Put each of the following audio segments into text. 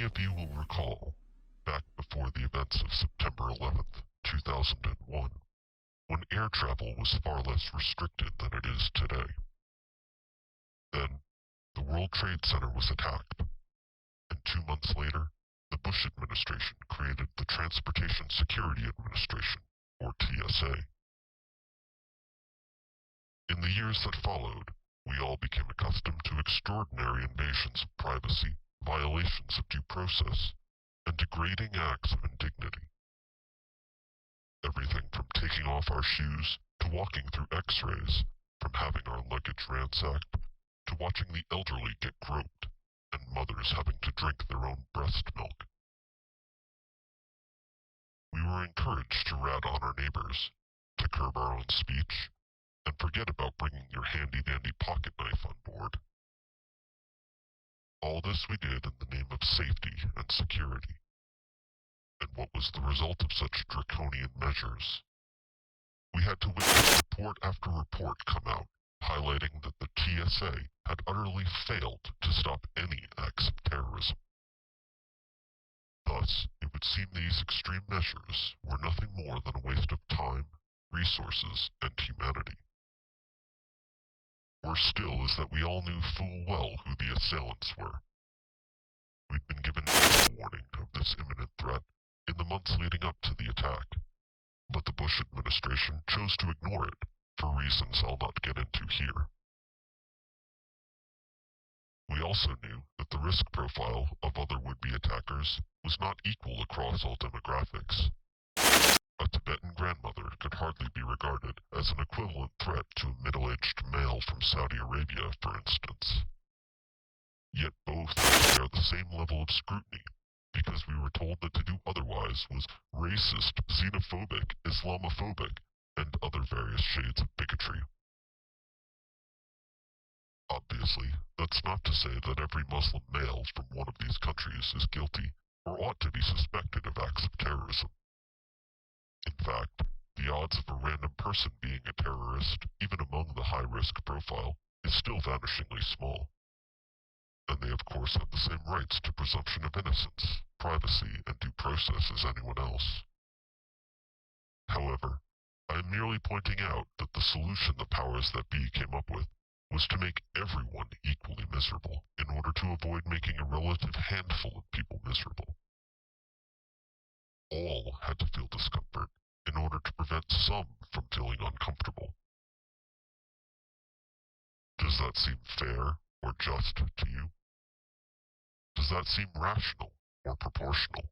Many of you will recall, back before the events of September 11th, 2001, when air travel was far less restricted than it is today. Then, the World Trade Center was attacked, and 2 months later, the Bush administration created the Transportation Security Administration, or TSA. In the years that followed, we all became accustomed to extraordinary invasions of privacy, violations of due process, and degrading acts of indignity. Everything from taking off our shoes to walking through x-rays, from having our luggage ransacked to watching the elderly get groped, and mothers having to drink their own breast milk. We were encouraged to rat on our neighbors, to curb our own speech, and forget about bringing your handy-dandy pocket knife on board. All this we did in the name of safety and security. And what was the result of such draconian measures? We had to witness report after report come out, highlighting that the TSA had utterly failed to stop any acts of terrorism. Thus, it would seem these extreme measures were nothing more than a waste of time, resources, and humanity. Worse still is that we all knew full well who the assailants were. We'd been given no warning of this imminent threat in the months leading up to the attack, but the Bush administration chose to ignore it for reasons I'll not get into here. We also knew that the risk profile of other would-be attackers was not equal across all demographics. A Tibetan grandmother could hardly be regarded as an equivalent threat to a middle-aged male from Saudi Arabia, for instance. Yet both had to bear the same level of scrutiny, because we were told that to do otherwise was racist, xenophobic, Islamophobic, and other various shades of bigotry. Obviously, that's not to say that every Muslim male from one of these countries is guilty or ought to be suspected of acts of terrorism. In fact, the odds of a random person being a terrorist, even among the high-risk profile, is still vanishingly small. And they of course have the same rights to presumption of innocence, privacy, and due process as anyone else. However, I am merely pointing out that the solution the powers that be came up with was to make everyone equally miserable in order to avoid making a relative handful of people miserable. All had to feel discomfort in order to prevent some from feeling uncomfortable. Does that seem fair or just to you? Does that seem rational or proportional?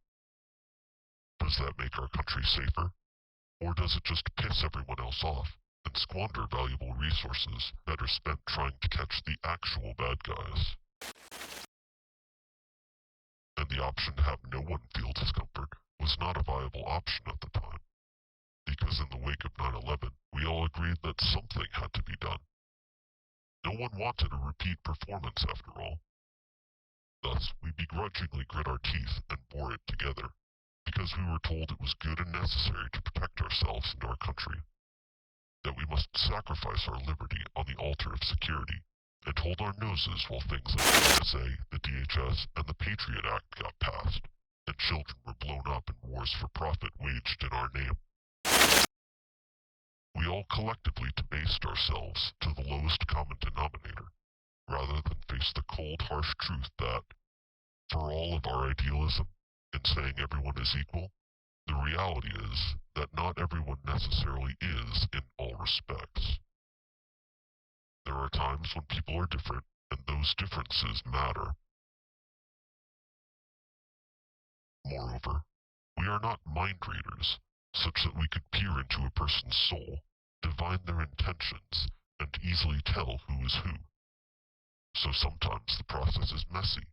Does that make our country safer? Or does it just piss everyone else off and squander valuable resources better spent trying to catch the actual bad guys? And the option to have no one feel discomfort was not a viable option at the time, because in the wake of 9/11, we all agreed that something had to be done. No one wanted a repeat performance after all. Thus, we begrudgingly grit our teeth and bore it together, because we were told it was good and necessary to protect ourselves and our country, that we must sacrifice our liberty on the altar of security, and hold our noses while things like the NSA, the DHS, and the Patriot Act got passed, and children were blown up in wars for profit waged in our name. We all collectively debased ourselves to the lowest common denominator, rather than face the cold, harsh truth that, for all of our idealism in saying everyone is equal, the reality is that not everyone necessarily is in all respects. There are times when people are different, and those differences matter. Moreover, we are not mind readers, such that we could peer into a person's soul, divine their intentions, and easily tell who is who. So sometimes the process is messy,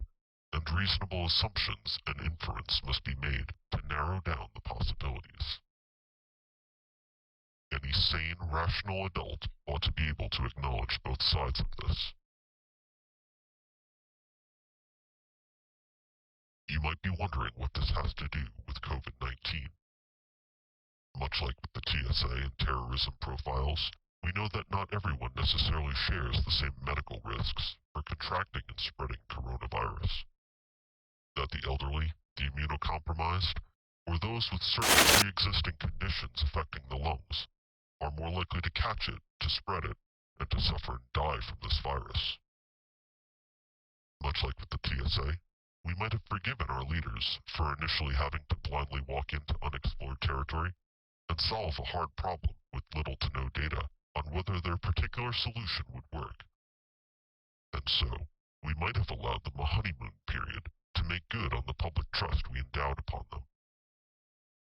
and reasonable assumptions and inference must be made to narrow down the possibilities. Any sane, rational adult ought to be able to acknowledge both sides of this. You might be wondering what this has to do with COVID-19. Much like with the TSA and terrorism profiles, we know that not everyone necessarily shares the same medical risks for contracting and spreading coronavirus. that the elderly, the immunocompromised, or those with certain pre-existing conditions affecting the lungs are more likely to catch it, to spread it, and to suffer and die from this virus. Much like with the TSA, we might have forgiven our leaders for initially having to blindly walk into unexplored territory and solve a hard problem with little to no data on whether their particular solution would work. And so, we might have allowed them a honeymoon period to make good on the public trust we endowed upon them.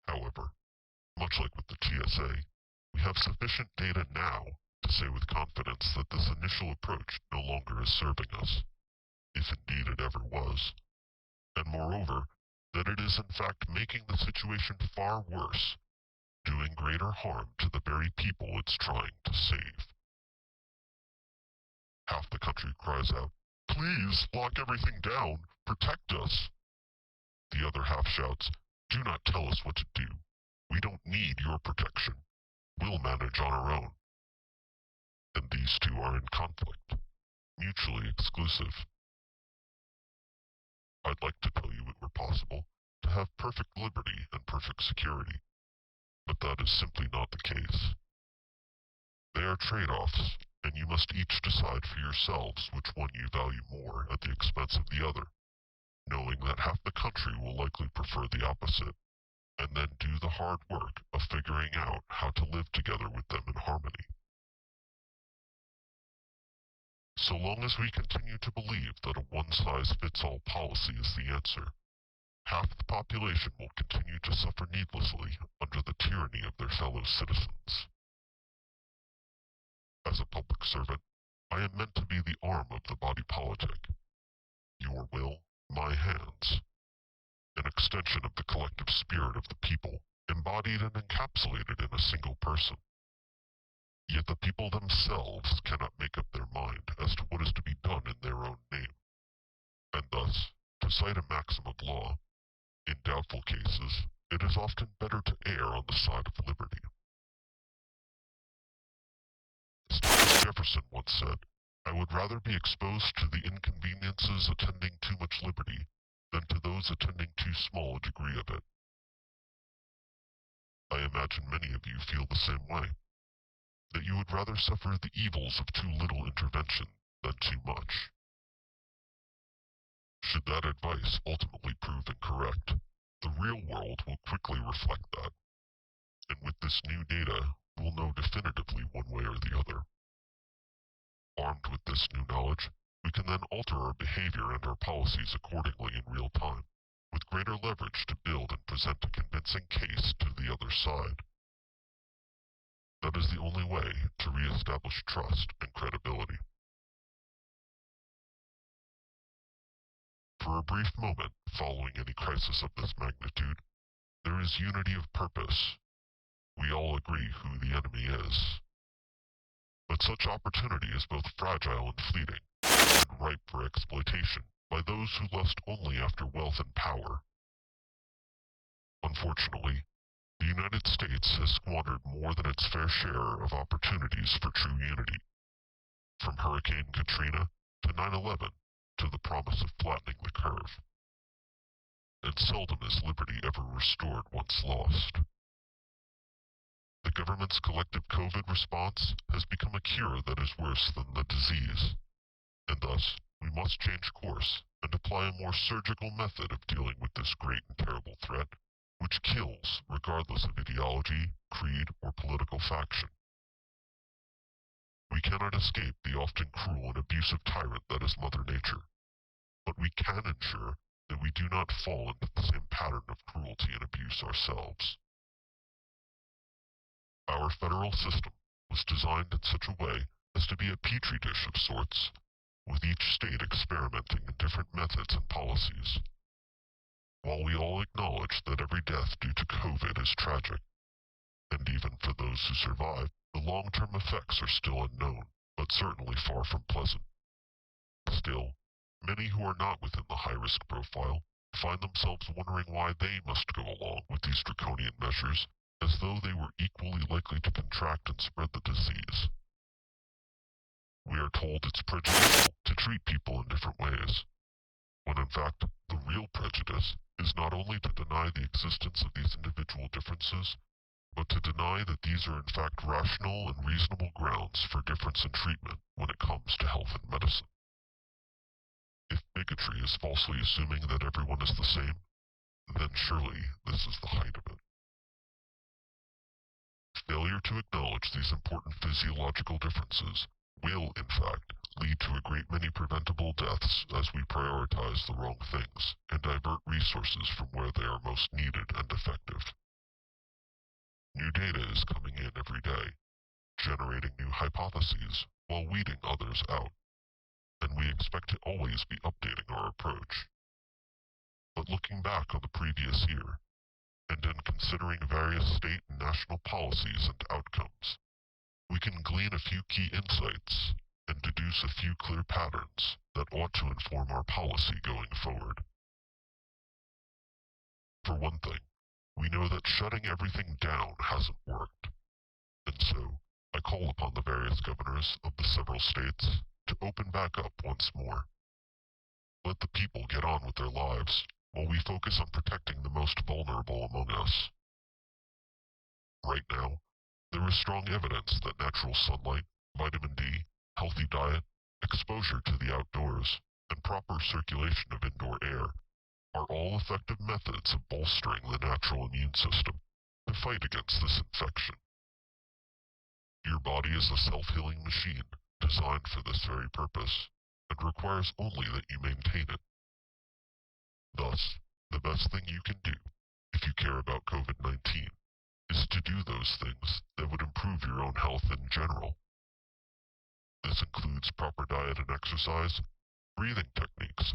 However, much like with the TSA, we have sufficient data now to say with confidence that this initial approach no longer is serving us, if indeed it ever was, and moreover, that it is in fact making the situation far worse, doing greater harm to the very people it's trying to save. Half the country cries out, "Please, lock everything down, protect us." The other half shouts, "Do not tell us what to do. We don't need your protection. We'll manage on our own." And these two are in conflict, mutually exclusive. I'd like to tell you it were possible to have perfect liberty and perfect security, but that is simply not the case. They are trade-offs, and you must each decide for yourselves which one you value more at the expense of the other, knowing that half the country will likely prefer the opposite, and then do the hard work of figuring out how to live together with them in harmony. So long as we continue to believe that a one-size-fits-all policy is the answer, half the population will continue to suffer needlessly under the tyranny of their fellow citizens. As a public servant, I am meant to be the arm of the body politic. Your will, my hands. An extension of the collective spirit of the people, embodied and encapsulated in a single person. Yet the people themselves cannot make up their mind as to what is to be done in their own name. And thus, to cite a maxim of law, in doubtful cases, it is often better to err on the side of liberty. As Thomas Jefferson once said, "I would rather be exposed to the inconveniences attending too much liberty than to those attending too small a degree of it." I imagine many of you feel the same way, that you would rather suffer the evils of too little intervention than too much. Should that advice ultimately prove incorrect, the real world will quickly reflect that, and with this new data, we'll know definitively one way or the other. Armed with this new knowledge, we can then alter our behavior and our policies accordingly in real time, with greater leverage to build and present a convincing case to the other side. That is the only way to re-establish trust and credibility. For a brief moment following any crisis of this magnitude, there is unity of purpose. We all agree who the enemy is. But such opportunity is both fragile and fleeting, and ripe for exploitation by those who lust only after wealth and power. Unfortunately, the United States has squandered more than its fair share of opportunities for true unity, from Hurricane Katrina to 9/11 to the promise of flattening the curve. And seldom is liberty ever restored once lost. The government's collective COVID response has become a cure that is worse than the disease, and thus we must change course and apply a more surgical method of dealing with this great and terrible threat, which kills regardless of ideology, creed, or political faction. We cannot escape the often cruel and abusive tyrant that is Mother Nature, but we can ensure that we do not fall into the same pattern of cruelty and abuse ourselves. Our federal system was designed in such a way as to be a petri dish of sorts, with each state experimenting in different methods and policies. While we all acknowledge that every death due to COVID is tragic, and even for those who survive, the long-term effects are still unknown, but certainly far from pleasant. Still, many who are not within the high-risk profile find themselves wondering why they must go along with these draconian measures, as though they were equally likely to contract and spread the disease. We are told it's prejudicial to treat people in different ways, when in fact, The real prejudice is not only to deny the existence of these individual differences, but to deny that these are in fact rational and reasonable grounds for difference in treatment when it comes to health and medicine. If bigotry is falsely assuming that everyone is the same, then surely this is the height of it. Failure to acknowledge these important physiological differences will, in fact, lead to a great many preventable deaths as we prioritize the wrong things and divert resources from where they are most needed and effective. New data is coming in every day, generating new hypotheses while weeding others out, and we expect to always be updating our approach. But looking back on the previous year, and in considering various state and national policies and outcomes, we can glean a few key insights and deduce a few clear patterns that ought to inform our policy going forward. For one thing, we know that shutting everything down hasn't worked, and so I call upon the various governors of the several states to open back up once more. Let the people get on with their lives while we focus on protecting the most vulnerable among us. Right now, there is strong evidence that natural sunlight, vitamin D, healthy diet, exposure to the outdoors, and proper circulation of indoor air are all effective methods of bolstering the natural immune system to fight against this infection. Your body is a self-healing machine designed for this very purpose and requires only that you maintain it. Thus, the best thing you can do, if you care about COVID-19, is to do those things that would improve your own health in general. This includes proper diet and exercise, breathing techniques,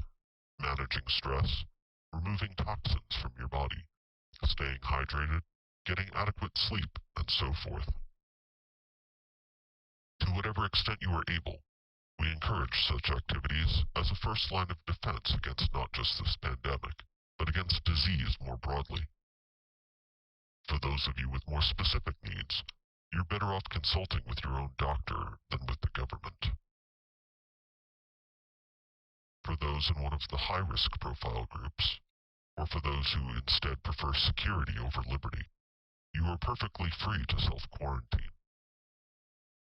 managing stress, removing toxins from your body, staying hydrated, getting adequate sleep, and so forth. To whatever extent you are able, we encourage such activities as a first line of defense against not just this pandemic, but against disease more broadly. For those of you with more specific needs, you're better off consulting with your own doctor than with the government. For those in one of the high-risk profile groups, or for those who instead prefer security over liberty, you are perfectly free to self-quarantine.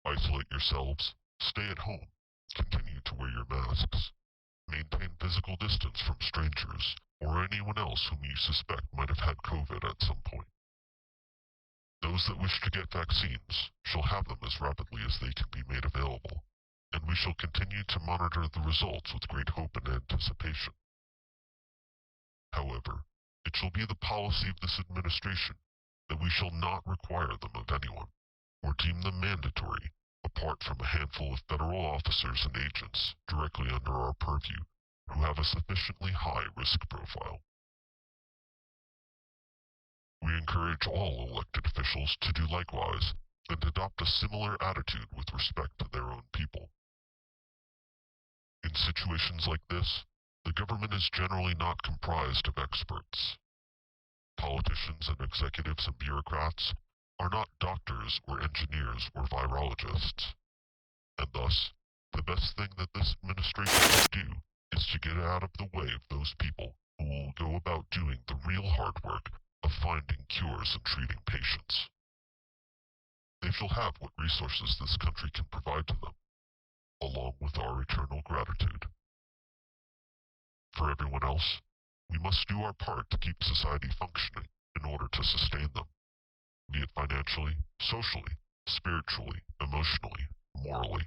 Isolate yourselves, stay at home, continue to wear your masks, maintain physical distance from strangers or anyone else whom you suspect might have had COVID at some point. Those that wish to get vaccines shall have them as rapidly as they can be made available, and we shall continue to monitor the results with great hope and anticipation. However, it shall be the policy of this administration that we shall not require them of anyone, or deem them mandatory, apart from a handful of federal officers and agents directly under our purview who have a sufficiently high risk profile. We encourage all elected officials to do likewise and adopt a similar attitude with respect to their own people. In situations like this, the government is generally not comprised of experts. Politicians and executives and bureaucrats are not doctors or engineers or virologists, and thus, the best thing that this administration can do is to get out of the way of those people who will go about doing the real hard work of finding cures and treating patients. They shall have what resources this country can provide to them, along with our eternal gratitude. For everyone else, we must do our part to keep society functioning in order to sustain them, be it financially, socially, spiritually, emotionally, morally.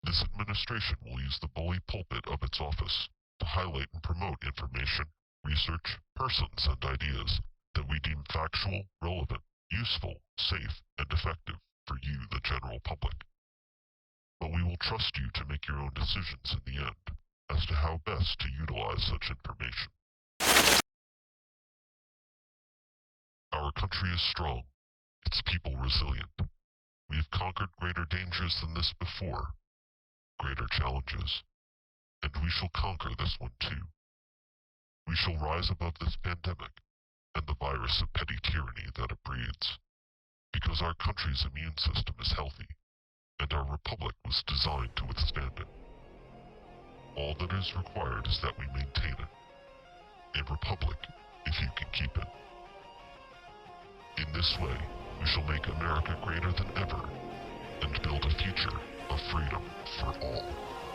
This administration will use the bully pulpit of its office to highlight and promote information, research, persons, and ideas that we deem factual, relevant, useful, safe, and effective for you, the general public. But we will trust you to make your own decisions in the end as to how best to utilize such information. Our country is strong, its people resilient. We have conquered greater dangers than this before, greater challenges, and we shall conquer this one too. We shall rise above this pandemic and the virus of petty tyranny that it breeds, because our country's immune system is healthy, and our republic was designed to withstand it. All that is required is that we maintain it. A republic, if you can keep it. In this way, we shall make America greater than ever, and build a future of freedom for all.